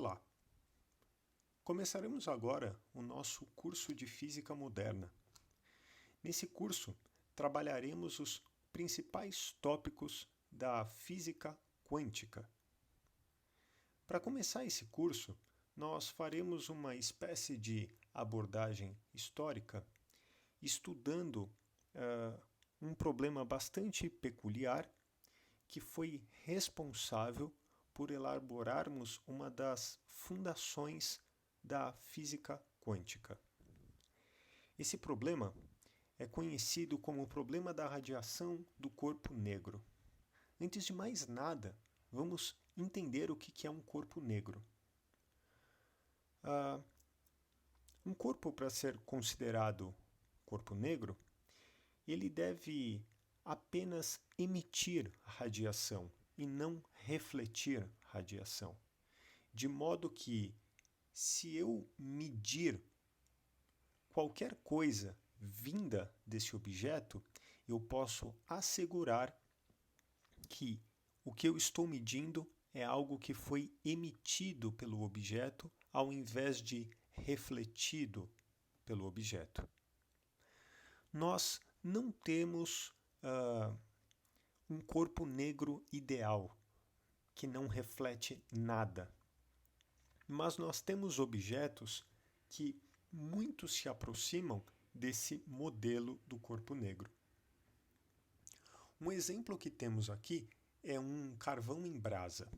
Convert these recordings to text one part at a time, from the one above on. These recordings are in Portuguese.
Olá! Começaremos agora o nosso curso de Física Moderna. Nesse curso, trabalharemos os principais tópicos da física quântica. Para começar esse curso, nós faremos uma espécie de abordagem histórica, estudando um problema bastante peculiar que foi responsável por elaborarmos uma das fundações da física quântica. Esse problema é conhecido como o problema da radiação do corpo negro. Antes de mais nada, vamos entender o que é um corpo negro. Um corpo, para ser considerado corpo negro, ele deve apenas emitir radiação e não refletir radiação. De modo que, se eu medir qualquer coisa vinda desse objeto, eu posso assegurar que o que eu estou medindo é algo que foi emitido pelo objeto ao invés de refletido pelo objeto. Nós não temos um corpo negro ideal, que não reflete nada. Mas nós temos objetos que muito se aproximam desse modelo do corpo negro. Um exemplo que temos aqui é um carvão em brasa.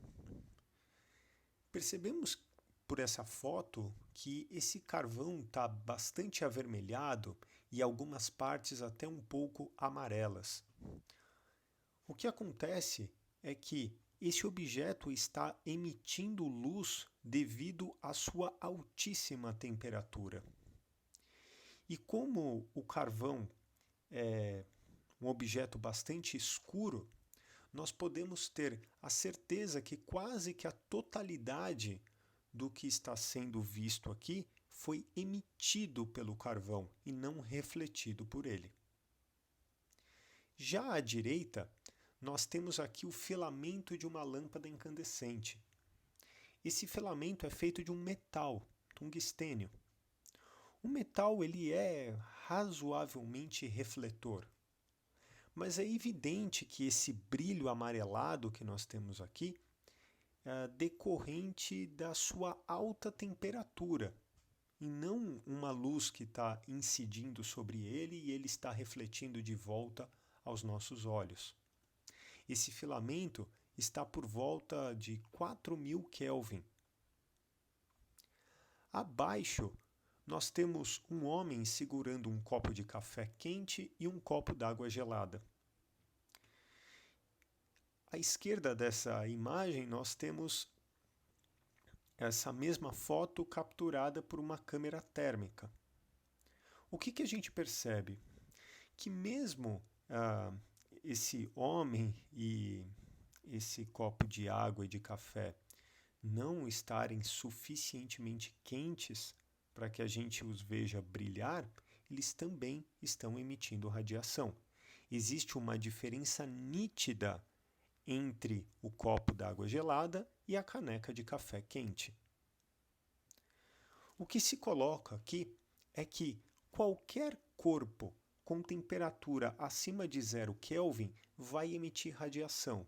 Percebemos por essa foto que esse carvão está bastante avermelhado e algumas partes até um pouco amarelas. O que acontece é que esse objeto está emitindo luz devido à sua altíssima temperatura. E como o carvão é um objeto bastante escuro, nós podemos ter a certeza que quase que a totalidade do que está sendo visto aqui foi emitido pelo carvão e não refletido por ele. Já à direita, nós temos aqui o filamento de uma lâmpada incandescente. Esse filamento é feito de um metal, tungstênio. O metal ele é razoavelmente refletor, mas é evidente que esse brilho amarelado que nós temos aqui é decorrente da sua alta temperatura e não uma luz que está incidindo sobre ele e ele está refletindo de volta aos nossos olhos. Esse filamento está por volta de 4.000 Kelvin. Abaixo, nós temos um homem segurando um copo de café quente e um copo d'água gelada. À esquerda dessa imagem, nós temos essa mesma foto capturada por uma câmera térmica. O que a gente percebe? Que mesmo esse homem e esse copo de água e de café não estarem suficientemente quentes para que a gente os veja brilhar, eles também estão emitindo radiação. Existe uma diferença nítida entre o copo d'água gelada e a caneca de café quente. O que se coloca aqui é que qualquer corpo com temperatura acima de 0 Kelvin vai emitir radiação.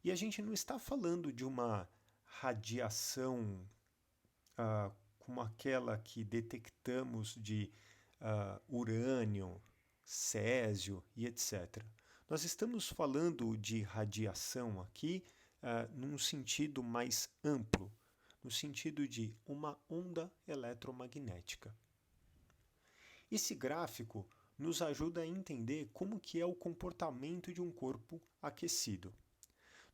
E a gente não está falando de uma radiação como aquela que detectamos de urânio, césio e etc. Nós estamos falando de radiação aqui num sentido mais amplo, no sentido de uma onda eletromagnética. Esse gráfico nos ajuda a entender como que é o comportamento de um corpo aquecido.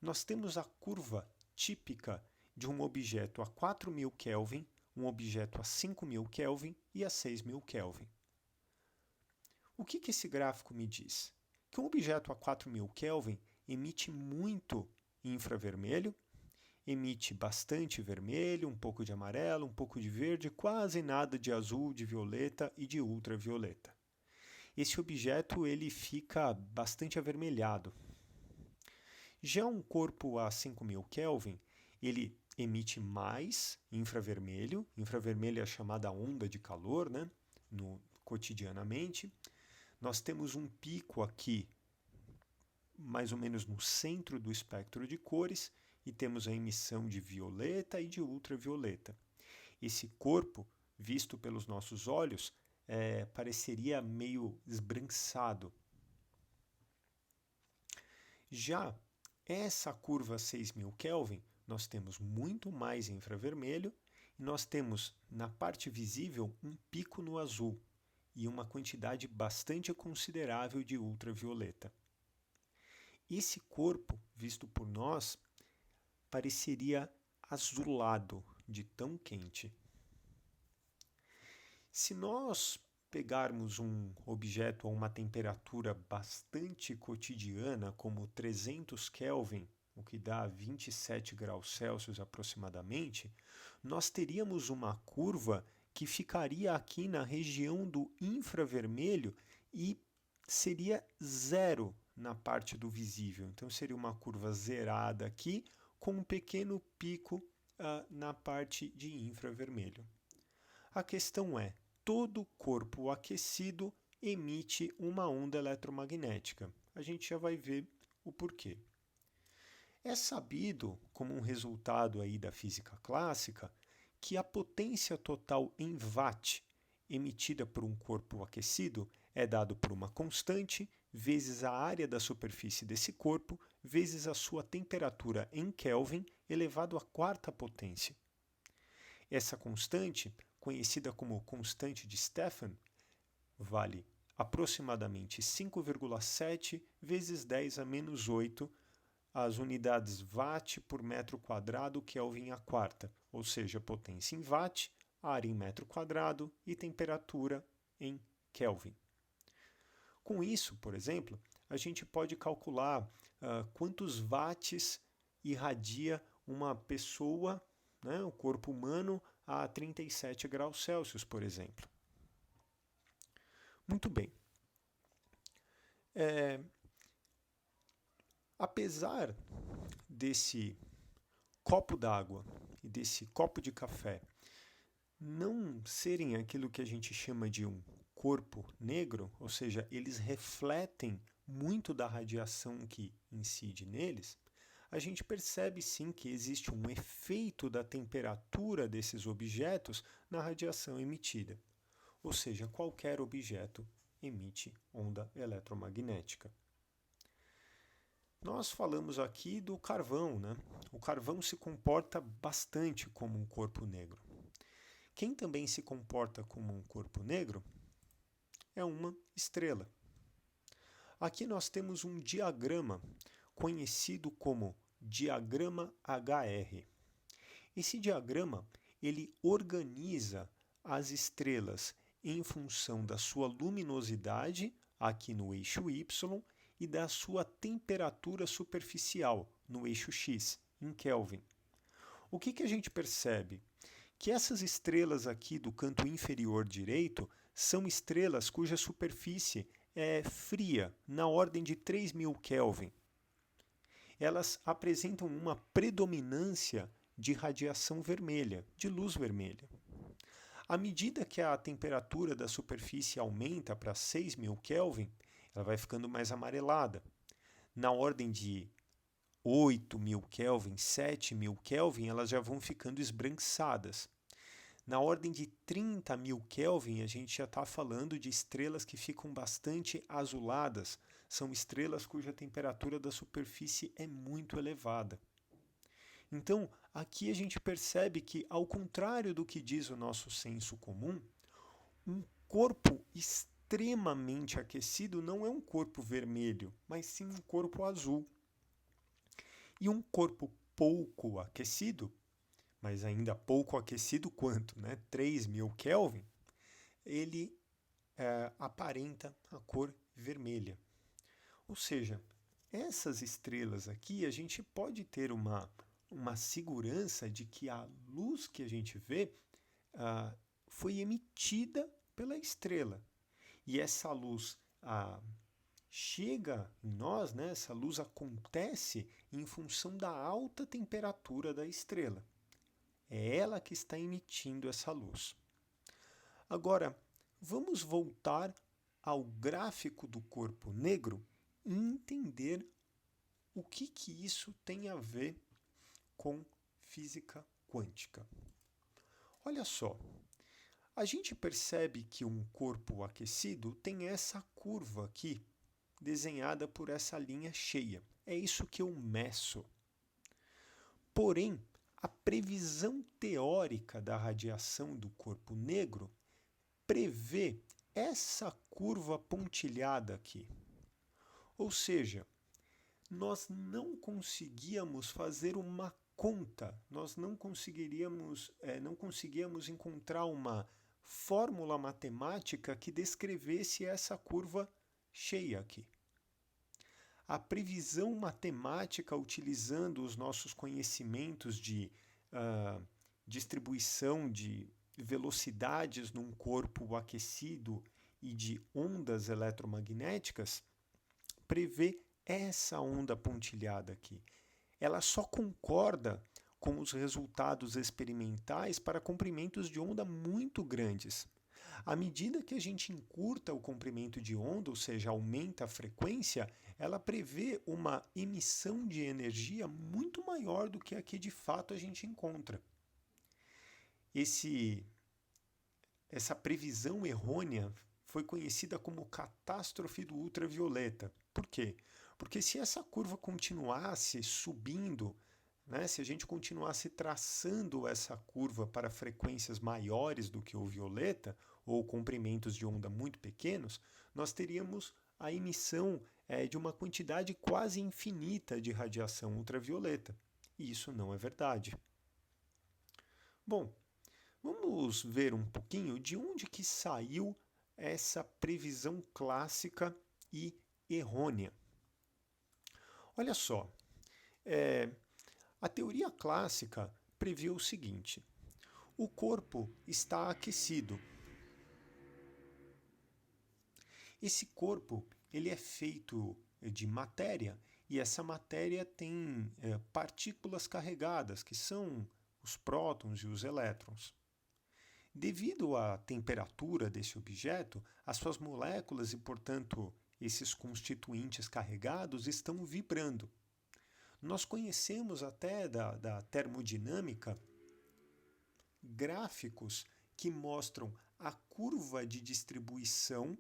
Nós temos a curva típica de um objeto a 4.000 Kelvin, um objeto a 5.000 Kelvin e a 6.000 Kelvin. O que esse gráfico me diz? Que um objeto a 4.000 Kelvin emite muito infravermelho, emite bastante vermelho, um pouco de amarelo, um pouco de verde, quase nada de azul, de violeta e de ultravioleta. Esse objeto ele fica bastante avermelhado. Já um corpo a 5.000 Kelvin, ele emite mais infravermelho. Infravermelho é a chamada onda de calor, né? Cotidianamente. Nós temos um pico aqui, mais ou menos no centro do espectro de cores, e temos a emissão de violeta e de ultravioleta. Esse corpo, visto pelos nossos olhos, pareceria meio esbranquiçado. Já essa curva 6.000 Kelvin, nós temos muito mais infravermelho e nós temos na parte visível um pico no azul e uma quantidade bastante considerável de ultravioleta. Esse corpo, visto por nós, pareceria azulado de tão quente. Se nós pegarmos um objeto a uma temperatura bastante cotidiana, como 300 Kelvin, o que dá 27 graus Celsius aproximadamente, nós teríamos uma curva que ficaria aqui na região do infravermelho e seria zero na parte do visível. Então seria uma curva zerada aqui com um pequeno pico na parte de infravermelho. A questão é, todo corpo aquecido emite uma onda eletromagnética. A gente já vai ver o porquê. É sabido, como um resultado aí da física clássica, que a potência total em watt emitida por um corpo aquecido é dado por uma constante vezes a área da superfície desse corpo vezes a sua temperatura em Kelvin elevado à quarta potência. Essa constante, conhecida como constante de Stefan, vale aproximadamente 5,7 vezes 10 a menos 8 as unidades watt por metro quadrado Kelvin à quarta, ou seja, potência em watt, área em metro quadrado e temperatura em Kelvin. Com isso, por exemplo, a gente pode calcular quantos watts irradia uma pessoa, né, o corpo humano, a 37 graus Celsius, por exemplo. Muito bem. Apesar desse copo d'água e desse copo de café não serem aquilo que a gente chama de um corpo negro, ou seja, eles refletem muito da radiação que incide neles, a gente percebe sim que existe um efeito da temperatura desses objetos na radiação emitida. Ou seja, qualquer objeto emite onda eletromagnética. Nós falamos aqui do carvão, né? O carvão se comporta bastante como um corpo negro. Quem também se comporta como um corpo negro é uma estrela. Aqui nós temos um diagrama conhecido como diagrama HR. Esse diagrama ele organiza as estrelas em função da sua luminosidade, aqui no eixo Y, e da sua temperatura superficial, no eixo X, em Kelvin. O que a gente percebe? Que essas estrelas aqui do canto inferior direito são estrelas cuja superfície é fria, na ordem de 3.000 Kelvin. Elas apresentam uma predominância de radiação vermelha, de luz vermelha. À medida que a temperatura da superfície aumenta para 6.000 Kelvin, ela vai ficando mais amarelada. Na ordem de 8.000 Kelvin, 7.000 Kelvin, elas já vão ficando esbranquiçadas. Na ordem de 30.000 Kelvin, a gente já está falando de estrelas que ficam bastante azuladas. São estrelas cuja temperatura da superfície é muito elevada. Então, aqui a gente percebe que, ao contrário do que diz o nosso senso comum, um corpo extremamente aquecido não é um corpo vermelho, mas sim um corpo azul. E um corpo pouco aquecido, mas ainda pouco aquecido quanto? 3.000 Kelvin, ele aparenta a cor vermelha. Ou seja, essas estrelas aqui, a gente pode ter uma segurança de que a luz que a gente vê foi emitida pela estrela. E essa luz chega em nós, essa luz acontece em função da alta temperatura da estrela. É ela que está emitindo essa luz. Agora, vamos voltar ao gráfico do corpo negro e entender o que isso tem a ver com física quântica. Olha só, a gente percebe que um corpo aquecido tem essa curva aqui, desenhada por essa linha cheia. É isso que eu meço. Porém, a previsão teórica da radiação do corpo negro prevê essa curva pontilhada aqui. Ou seja, nós não conseguíamos fazer uma conta, nós não conseguiríamos encontrar uma fórmula matemática que descrevesse essa curva cheia aqui. A previsão matemática, utilizando os nossos conhecimentos de distribuição de velocidades num corpo aquecido e de ondas eletromagnéticas, prevê essa onda pontilhada aqui. Ela só concorda com os resultados experimentais para comprimentos de onda muito grandes. À medida que a gente encurta o comprimento de onda, ou seja, aumenta a frequência, ela prevê uma emissão de energia muito maior do que a que de fato a gente encontra. Essa previsão errônea foi conhecida como catástrofe do ultravioleta. Por quê? Porque se essa curva continuasse subindo, né, se a gente continuasse traçando essa curva para frequências maiores do que o violeta, ou comprimentos de onda muito pequenos, nós teríamos a emissão de uma quantidade quase infinita de radiação ultravioleta. E isso não é verdade. Bom, vamos ver um pouquinho de onde que saiu essa previsão clássica e errônea. Olha só, a teoria clássica previa o seguinte: o corpo está aquecido. Esse corpo ele é feito de matéria e essa matéria tem partículas carregadas, que são os prótons e os elétrons. Devido à temperatura desse objeto, as suas moléculas e, portanto, esses constituintes carregados estão vibrando. Nós conhecemos até da termodinâmica gráficos que mostram a curva de distribuição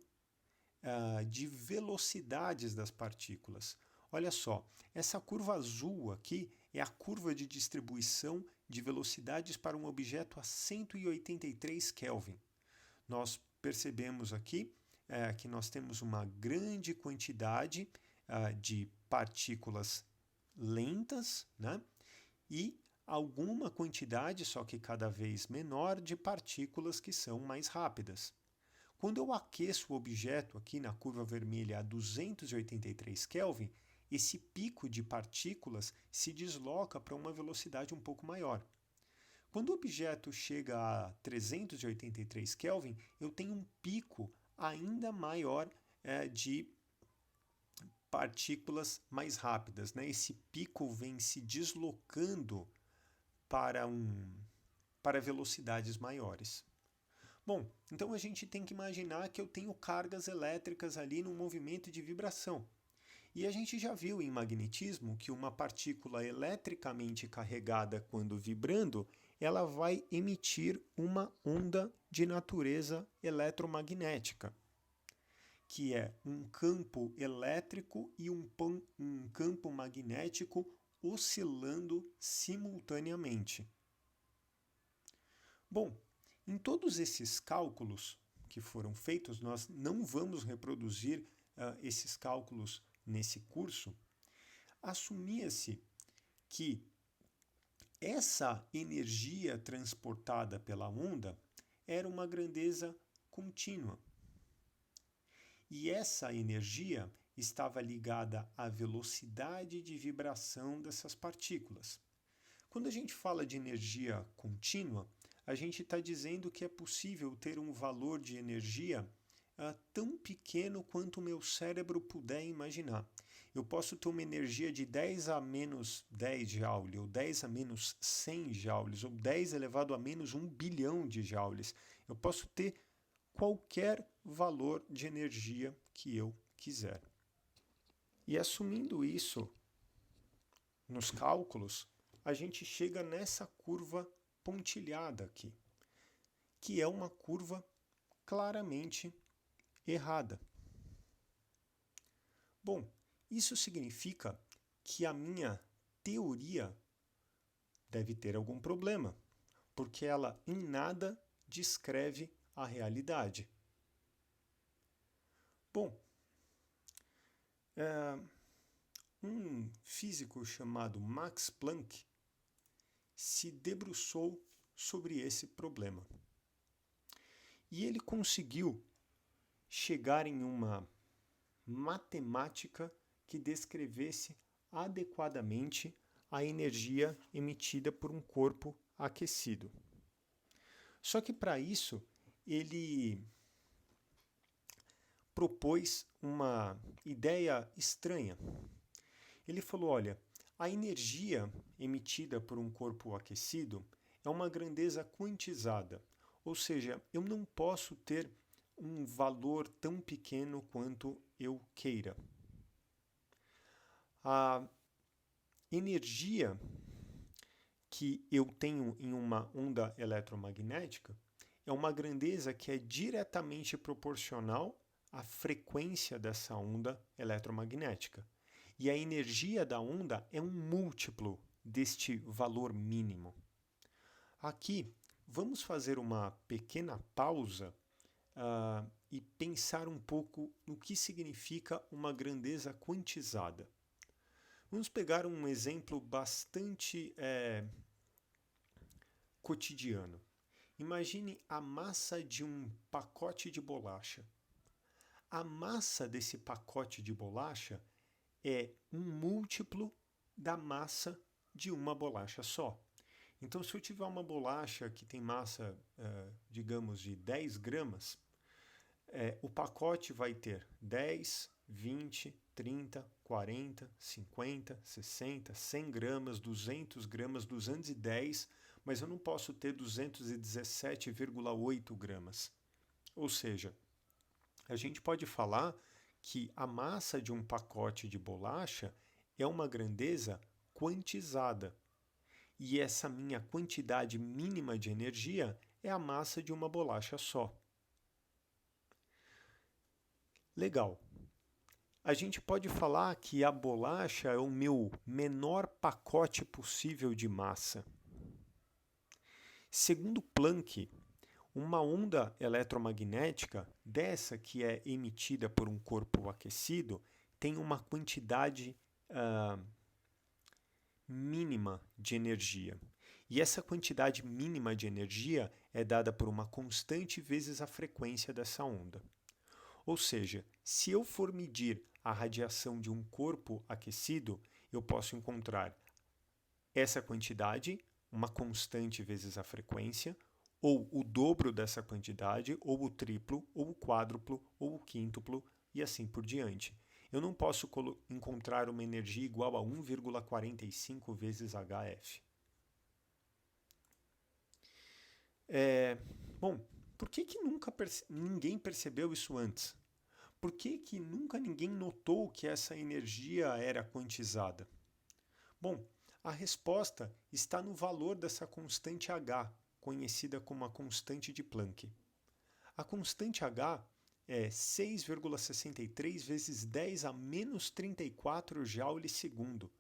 de velocidades das partículas. Olha só, essa curva azul aqui é a curva de distribuição de velocidades para um objeto a 183 Kelvin. Nós percebemos aqui que nós temos uma grande quantidade de partículas lentas, né? E alguma quantidade, só que cada vez menor, de partículas que são mais rápidas. Quando eu aqueço o objeto aqui na curva vermelha a 283 Kelvin, esse pico de partículas se desloca para uma velocidade um pouco maior. Quando o objeto chega a 383 Kelvin, eu tenho um pico ainda maior de partículas mais rápidas, né? Esse pico vem se deslocando para velocidades maiores. Bom, então a gente tem que imaginar que eu tenho cargas elétricas ali no movimento de vibração. E a gente já viu em magnetismo que uma partícula eletricamente carregada, quando vibrando, ela vai emitir uma onda de natureza eletromagnética, que é um campo elétrico e um campo magnético oscilando simultaneamente. Bom, em todos esses cálculos que foram feitos, nós não vamos reproduzir esses cálculos nesse curso, assumia-se que essa energia transportada pela onda era uma grandeza contínua. E essa energia estava ligada à velocidade de vibração dessas partículas. Quando a gente fala de energia contínua, a gente está dizendo que é possível ter um valor de energia tão pequeno quanto o meu cérebro puder imaginar. Eu posso ter uma energia de 10 a menos 10 Joule, ou 10 a menos 100 joules, ou 10 elevado a menos 1 bilhão de joules. Eu posso ter qualquer valor de energia que eu quiser. E assumindo isso nos cálculos, a gente chega nessa curva pontilhada aqui, que é uma curva claramente errada. Bom, isso significa que a minha teoria deve ter algum problema, porque ela em nada descreve a realidade. Bom, um físico chamado Max Planck se debruçou sobre esse problema. E ele conseguiu chegar em uma matemática que descrevesse adequadamente a energia emitida por um corpo aquecido. Só que para isso ele propôs uma ideia estranha. Ele falou, olha, a energia emitida por um corpo aquecido é uma grandeza quantizada, ou seja, eu não posso ter um valor tão pequeno quanto eu queira. A energia que eu tenho em uma onda eletromagnética é uma grandeza que é diretamente proporcional à frequência dessa onda eletromagnética. E a energia da onda é um múltiplo deste valor mínimo. Aqui, vamos fazer uma pequena pausa e pensar um pouco no que significa uma grandeza quantizada. Vamos pegar um exemplo bastante cotidiano. Imagine a massa de um pacote de bolacha. A massa desse pacote de bolacha é um múltiplo da massa de uma bolacha só. Então, se eu tiver uma bolacha que tem massa, digamos, de 10 gramas, o pacote vai ter 10, 20, 30, 40, 50, 60, 100 gramas, 200 gramas, 210, mas eu não posso ter 217,8 gramas. Ou seja, a gente pode falar que a massa de um pacote de bolacha é uma grandeza quantizada. E essa minha quantidade mínima de energia é a massa de uma bolacha só. Legal. A gente pode falar que a bolacha é o meu menor pacote possível de massa. Segundo Planck, uma onda eletromagnética, dessa que é emitida por um corpo aquecido, tem uma quantidade mínima de energia. E essa quantidade mínima de energia é dada por uma constante vezes a frequência dessa onda. Ou seja, se eu for medir a radiação de um corpo aquecido, eu posso encontrar essa quantidade, uma constante vezes a frequência, ou o dobro dessa quantidade, ou o triplo, ou o quádruplo, ou o quíntuplo, e assim por diante. Eu não posso encontrar uma energia igual a 1,45 vezes HF. Bom, por que nunca ninguém percebeu isso antes? Por que nunca ninguém notou que essa energia era quantizada? Bom, a resposta está no valor dessa constante H, conhecida como a constante de Planck. A constante H é 6,63 vezes 10 a menos 34 joules segundo.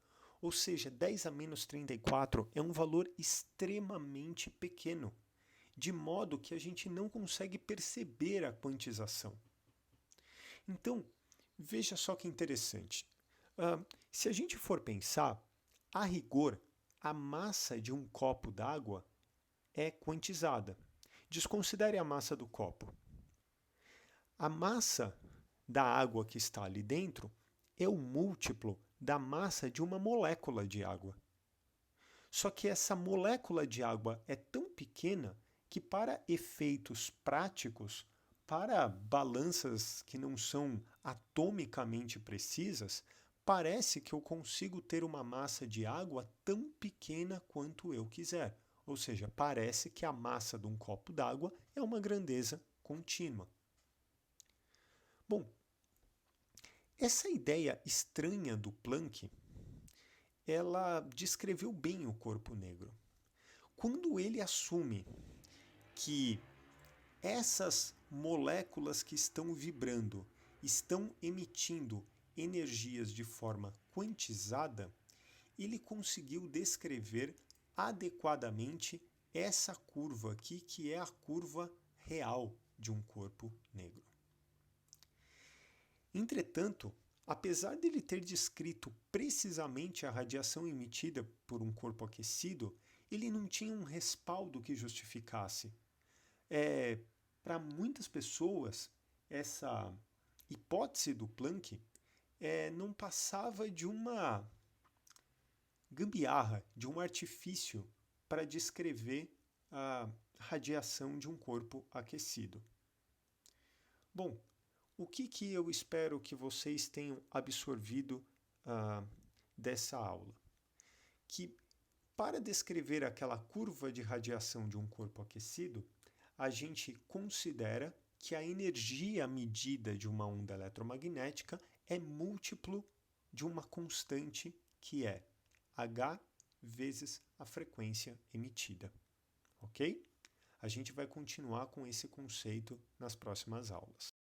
Ou seja, 10 a menos 34 é um valor extremamente pequeno, de modo que a gente não consegue perceber a quantização. Então, veja só que interessante. Se a gente for pensar, a rigor, a massa de um copo d'água é quantizada. Desconsidere a massa do copo. A massa da água que está ali dentro é o múltiplo da massa de uma molécula de água. Só que essa molécula de água é tão pequena que, para efeitos práticos, para balanças que não são atomicamente precisas, parece que eu consigo ter uma massa de água tão pequena quanto eu quiser. Ou seja, parece que a massa de um copo d'água é uma grandeza contínua. Bom, essa ideia estranha do Planck, ela descreveu bem o corpo negro. Quando ele assume que essas moléculas que estão vibrando estão emitindo energias de forma quantizada, ele conseguiu descrever adequadamente essa curva aqui, que é a curva real de um corpo negro. Entretanto, apesar dele ter descrito precisamente a radiação emitida por um corpo aquecido, ele não tinha um respaldo que justificasse. Para muitas pessoas, essa hipótese do Planck não passava de uma gambiarra, de um artifício para descrever a radiação de um corpo aquecido. Bom, o que eu espero que vocês tenham absorvido dessa aula? Que para descrever aquela curva de radiação de um corpo aquecido, a gente considera que a energia medida de uma onda eletromagnética é múltiplo de uma constante que é H vezes a frequência emitida. Ok? A gente vai continuar com esse conceito nas próximas aulas.